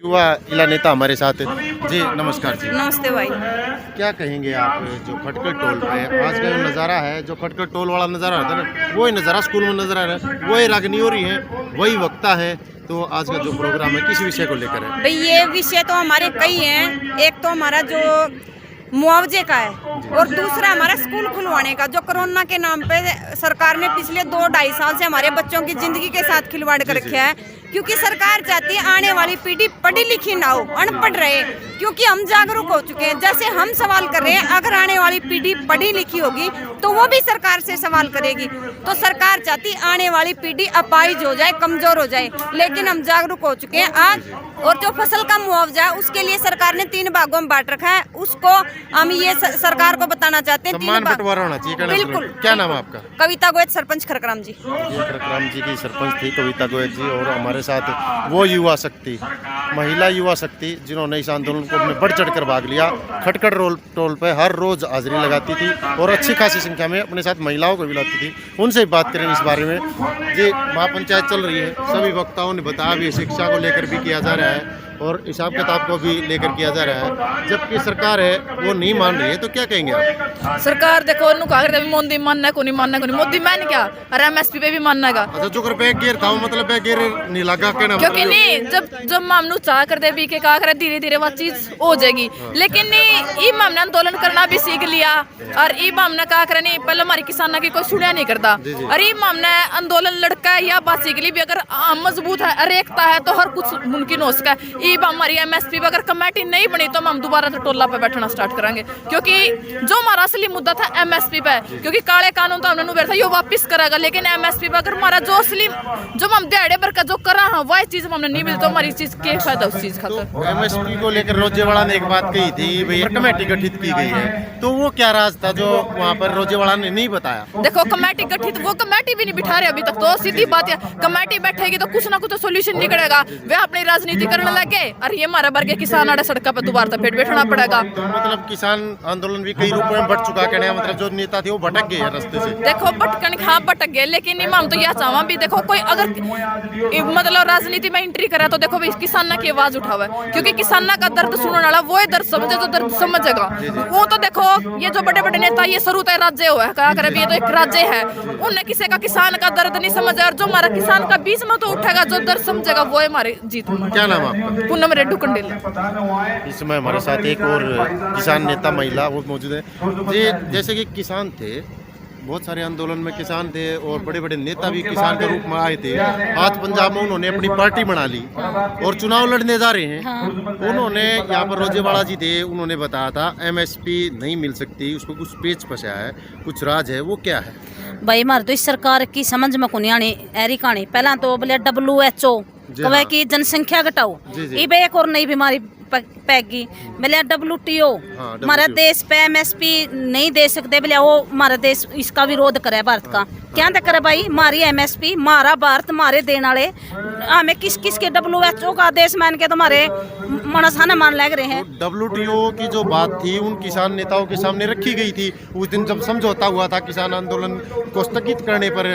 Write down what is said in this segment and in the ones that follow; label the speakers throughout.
Speaker 1: युवा जिला नेता हमारे साथ है। जी नमस्कार जी।
Speaker 2: नमस्ते भाई।
Speaker 1: क्या कहेंगे आप जो खटकड़ टोल पे आज का जो नज़ारा है, जो खटकड़ टोल वाला नज़ारा होता है ना, वही नज़ारा स्कूल में नज़र आ रहा है, वही रागनी हो रही है, वही वक्ता है। तो आज का जो प्रोग्राम है किस विषय को लेकर है?
Speaker 2: भाई ये विषय तो हमारे कई हैं। एक तो हमारा जो मुआवजे का है और दूसरा हमारा स्कूल खुलवाने का, जो कोरोना के नाम पे सरकार ने पिछले 2-2.5 साल से हमारे बच्चों की जिंदगी के साथ खिलवाड़ कर रखा है। क्योंकि सरकार चाहती है आने वाली पीढ़ी पढ़ी लिखी ना हो, अनपढ़ रहे। क्योंकि हम जागरूक हो चुके हैं, जैसे हम सवाल कर रहे हैं, अगर आने वाली पीढ़ी पढ़ी लिखी होगी तो वो भी सरकार से सवाल करेगी। तो सरकार चाहती आने वाली पीढ़ी अपाहिज हो जाए, कमजोर हो जाए, लेकिन हम जागरूक हो चुके हैं आज। और जो फसल का मुआवजा है उसके लिए सरकार ने 3 भागों में बांट रखा है, उसको हम ये सरकार को बताना चाहते हैं।
Speaker 1: सम्मान बंटवारा होना चाहिए।
Speaker 2: बिल्कुल।
Speaker 1: क्या नाम है आपका?
Speaker 2: कविता गोयत, सरपंच खरकराम जी।
Speaker 1: खरकराम जी की सरपंच थी कविता गोयत जी, और हमारे साथ वो युवा शक्ति, महिला युवा शक्ति जिन्होंने इस आंदोलन को में बढ़ चढ़ कर भाग लिया। खटकड़ टोल पे हर रोज हाजिरी लगाती थी और अच्छी खासी संख्या में अपने साथ महिलाओं को भी लाती थी। उनसे बात करेंगे इस बारे में। जी महापंचायत चल रही है, सभी वक्ताओं ने बताया भी शिक्षा को लेकर भी किया जा रहा है और हिसाब किताब को भी लेकर किया जा रहा है, जबकि सरकार है वो नहीं मान रही है। तो क्या कहेंगे आप?
Speaker 3: सरकार देखो मोदी मानना को नहीं मानना को नहीं, मोदी मान क्या और एमएसपी पे भी मानना का।
Speaker 1: अच्छा जो कर बैग गिर था वो मतलब बैग गिर नहीं लगा के ना,
Speaker 3: क्योंकि नहीं जब मामनू चाह कर दे भी के का करे धीरे धीरे वो चीज हो जाएगी। लेकिन नहीं, ई मामने आंदोलन करना भी सीख लिया और ई मामने का करे नहीं, पहले हमारी किसाना की कोई सुनिया नहीं करता और ई मामने आंदोलन लड़का या बात सीख ली भी। अगर मजबूत है और एकता है तो हर कुछ मुमकिन हो सका है। हमारी एमएसपी अगर कमेटी नहीं बनी तो हम दोबारा से टोला पे बैठना स्टार्ट करेंगे, क्योंकि जो हमारा असली मुद्दा था एमएसपी पे, क्योंकि काले कानून तो हमने बैठा ये वापस करेगा, लेकिन एमएसपी पे अगर हमारा जो असली जो हम दिहाड़े भर का जो करा है वह चीज हमने नहीं मिली तो हमारी चीज क्या फायदा उस चीज खातर।
Speaker 1: तो एमएसपी को लेकर रोजेवाड़ा ने एक बात कही थी भैया कमेटी गठित की गई है, तो वो क्या राज था जो वहाँ पर रोजेवाड़ा ने नहीं बताया?
Speaker 3: देखो कमेटी गठित, वो कमेटी भी नहीं बिठा रहे अभी तक। तो सीधी बात है, कमेटी बैठेगी तो कुछ ना कुछ तो सोल्यूशन निकलेगा। वे अपनी राजनीति करने लगे और ये हमारा वर्ग किसान आड़े सड़क पे दोबारा तो फिर बैठना पड़ेगा।
Speaker 1: तो मतलब किसान आंदोलन भी कई रूपों में बढ़ चुका है, कहने का मतलब जो नेता थे वो भटक गए रास्ते से।
Speaker 3: देखो भटकन हाँ भटक गए, लेकिन हम तो यह चाहवा भी देखो कोई अगर मतलब राजनीति में एंट्री करे तो देखो किसाना की आवाज उठावे, क्योंकि किसाना का दर्द सुनने वाला वो दर्द समझे जो दर्द समझेगा। वो तो देखो ये जो बड़े बड़े नेता ये शुरू तय राज्य हुआ है, क्या करे ये तो एक राज्य है, उनने किसी का किसान का दर्द नहीं समझा। और जो हमारा किसान का बीच में तो उठेगा, जो दर्द समझेगा वो हमारी जीत।
Speaker 1: क्या नाम आपका?
Speaker 3: पूनम रेड्डू कंडेल।
Speaker 1: इस समय हमारे साथ एक और किसान नेता महिला वो मौजूद है। जी जैसे कि किसान थे, बहुत सारे आंदोलन में किसान थे और बड़े बड़े नेता भी किसान के रूप में आए थे। आज पंजाब में उन्होंने अपनी पार्टी बना ली और चुनाव लड़ने जा रहे हैं। हाँ। उन्होंने यहाँ पर रोजेवाड़ा जी थे, उन्होंने बताया था एमएसपी नहीं मिल सकती, उसको कुछ पेच फंसा है, कुछ राज है, वो क्या है?
Speaker 4: भाई हमारे तो इस सरकार की समझ में कुछ आनी ऐरी कहानी। पहला तो बोले WHO कहे कि जनसंख्या घटाओ, ये एक और नई बीमारी पैगी। बोले WTO हमारा देश पे एमएसपी नहीं दे सकते, बोले वो हमारा देश इसका विरोध करे भारत का। क्या करे भाई, हमारी एमएसपी हमारा भारत हमारे देने वाले, हमें किस किस के WHO का देश मान के तुम्हारे मनसाना मान लग रहे हैं।
Speaker 1: WTO की जो बात थी उन किसान नेताओं के सामने रखी गई थी। उस दिन जब समझौता हुआ था किसान आंदोलन को स्थगित करने पर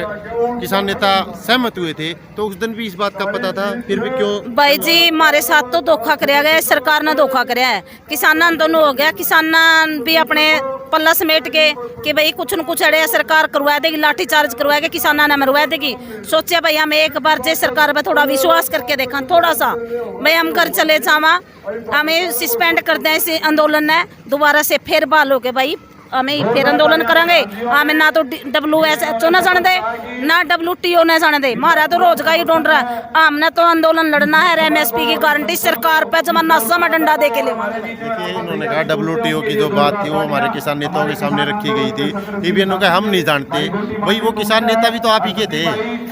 Speaker 1: किसान नेता सहमत हुए थे, तो उस दिन भी इस बात का पता था, फिर भी क्यों?
Speaker 4: भाई जी हमारे साथ तो धोखा कराया गया, सरकार ने धोखा कराया है। किसान आंदोलन हो गया, किसान भी अपने पल्ला समेट के कि भाई कुछ न कुछ अड़े सरकार करवा देगी, लाठी चार्ज करवाएगी, किसाना ने मरवा देगी। सोचे भाई हम एक बार जे सरकार पे थोड़ा विश्वास करके देखा, थोड़ा सा भाई हम घर चले जावा, हमें सस्पेंड कर दें इस आंदोलन ने, दोबारा से फिर बहाल हो के भाई हमें फिर आंदोलन करेंगे। हमें ना तो WHO न जाने दे ना WTO न जाने दे, हमारा तो रोजगार ही ढूंढ रहा है। हमने तो आंदोलन लड़ना है, एमएसपी की गारंटी सरकार पे जमाना में डंडा दे के ले।
Speaker 1: देखिए इन्होंने कहा WTO की जो बात थी वो हमारे किसान नेताओं के सामने रखी गई थी, ये भी हम नहीं जानते। भाई वो किसान नेता भी तो आप ही के थे,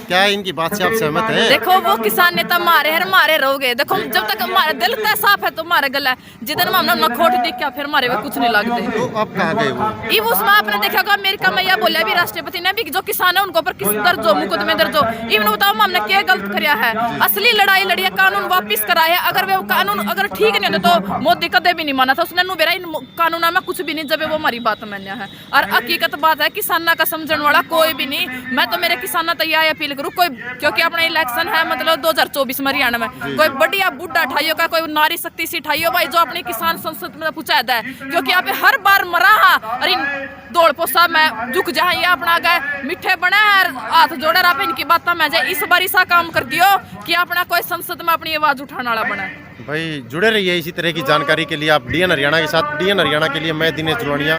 Speaker 1: क्या इनकी बात से आप सहमत हैं?
Speaker 3: देखो वो किसान नेता मारे हैं, मारे रहोगे। देखो जब तक हमारा दिल का साफ है तो हमारा गला है, जिधर हमने खोट दिख क्या फिर हमारे कुछ नहीं लगते।
Speaker 1: तो आप कहाँ गए वो?
Speaker 3: ये उसमें आपने देखा होगा अमेरिका में यह बोला भी राष्ट्रपति ने भी कि जो किसान है उनको पर किस दर्ज हो मुकदमे दर्ज हो। इवन बताओ हमने क्या गलत कराया है, असली लड़ाई लड़ी है, कानून वापिस कराया है। अगर वो कानून अगर ठीक नहीं होता तो मोदी कदे भी नहीं माना था, उसने बेरा इन कानूनों में कुछ भी नहीं जब वो हमारी बात मान्या है। और हकीकत बात है किसाना का समझने वाला कोई भी नहीं। मैं तो मेरे किसाना तैयार अपील करूँ कोई, क्योंकि अपना इलेक्शन है मतलब 2024 में हरियाणा में, कोई बढ़िया बुढ़ा ठाइयो का कोई नारी शक्ति सी ठाइयो भाई जो अपनी किसान संसद में पूछा है, क्योंकि यहाँ पे हर बार मरा और इन दौड़ पोसा में झुक जाए ये अपना गए मिठे बने और हाथ जोड़े रहा इनकी बात में जाए। इस बार ऐसा काम कर दियो कि अपना कोई संसद में अपनी आवाज उठाने वाला बने।
Speaker 1: भाई जुड़े रहिए इसी तरह की जानकारी के लिए आप DN हरियाणा के साथ। DN हरियाणा के लिए मैं दिनेश जुलानिया।